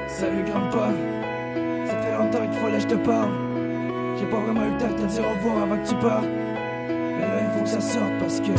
Salut grandpa, ça fait longtemps qu'il fallait que je te parle. J'ai pas vraiment eu le temps de te dire au revoir avant que tu partes. Mais là il faut que ça sorte parce que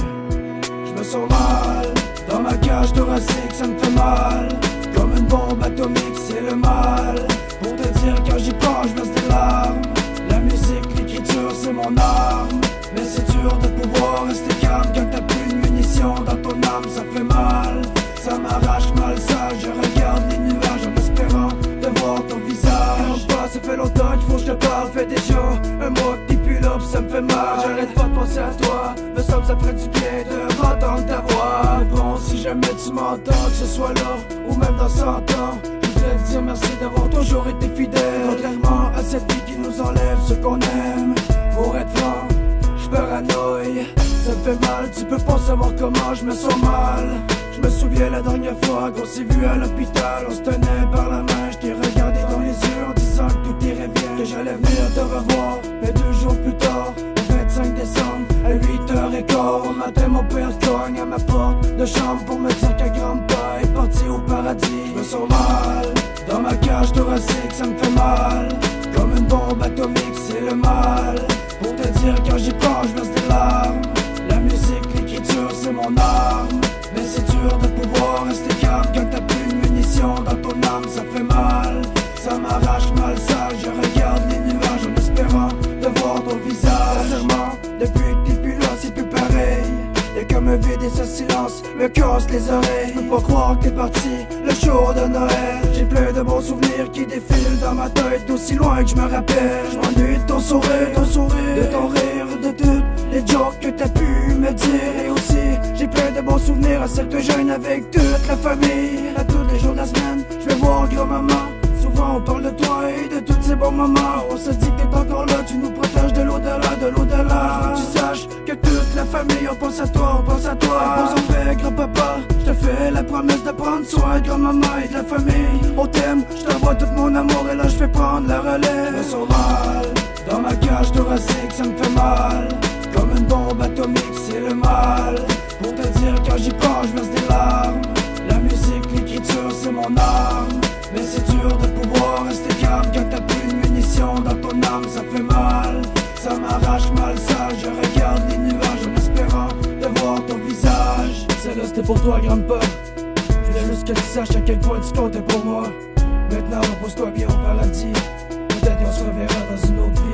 je me sens mal. Dans ma cage thoracique ça me fait mal. Comme une bombe atomique c'est le mal. Pour te dire quand j'y pense je verse des larmes. La musique, l'écriture c'est mon arme. Mais c'est dur de pouvoir rester calme quand t'as plus de munitions dans ton âme. Ça fait mal, ça m'arrache mal ça. Je regarde les nuages en espérant de voir ton visage. Ça fait longtemps qu'il faut que je te parle. Fait déjà un mois que t'es plus là pis ça me fait mal. J'arrête pas de penser à toi. Me semble ça ferait du bien de entendre ta voix. Bon si jamais tu m'entends, que ce soit là ou même dans 100 ans, je voudrais te dire merci d'avoir toujours été fidèle. Contrairement à cette vie qui nous enlève ce qu'on aime. Pour être franc, je paranoïe. Ça me fait mal, tu peux pas savoir comment je me sens mal. Je me souviens la dernière fois qu'on s'est vu à l'hôpital. On se tenait par la main, je t'ai regardé dans les yeux en disant que tout irait bien, que j'allais venir te revoir. Mais 2 jours plus tard, le 25 décembre, à 8h15 au matin mon père cogne à ma porte de chambre pour me dire que grand-père est parti au paradis. Je me sens mal, dans ma cage thoracique ça me fait mal. Comme une bombe atomique c'est le mal. Pour te dire quand j'y pense je verse des larmes. La musique, l'écriture c'est mon arme. Mais c'est dur de pouvoir rester calme quand t'as plus de munitions dans ton âme. Ça fait mal, ça m'arrache mal ça. Je regarde les nuages en espérant de voir ton visage. Sincèrement, depuis que t'es plus là c'est plus pareil. Y'a comme un vide et ce silence me casse les oreilles. Je peux pas croire que t'es parti le jour de Noël. J'ai plein de bons souvenirs qui défilent dans ma tête d'aussi loin que je me rappelle. Je m'ennuie de ton sourire, de ton rire, de toutes les jokes que t'as pu me dire. Et aussi j'ai plein de bons souvenirs à celles que j'aime avec toute la famille. À tous les jours de la semaine, je vais voir grand-maman. Souvent on parle de toi et de tous ces bons moments. On se dit que t'es encore là, tu nous protèges de l'au-delà, de l'au-delà. Tu saches que toute la famille, on pense à toi, on pense à toi. Repose en paix, grand-papa, je te fais la promesse de prendre soin de grand-maman et de la famille. On t'aime, je t'envoie tout mon amour et là je fais prendre la relève. Je me sens mal, dans ma cage thoracique ça me fait mal. Comme une bombe atomique c'est le mal. Pour te dire quand j'y pense je verse des larmes. La musique, l'écriture c'est mon arme. Mais c'est dur de pouvoir rester calme quand t'as plus de munitions dans ton âme. Ça fait mal, ça m'arrache mal ça. Je regarde les nuages en espérant de voir ton visage. Celle-là c'était pour toi grand-père. Je voulais juste que tu saches à quel point tu comptais pour moi. Maintenant repose-toi bien au paradis. Peut-être qu'on se reverra dans une autre vie.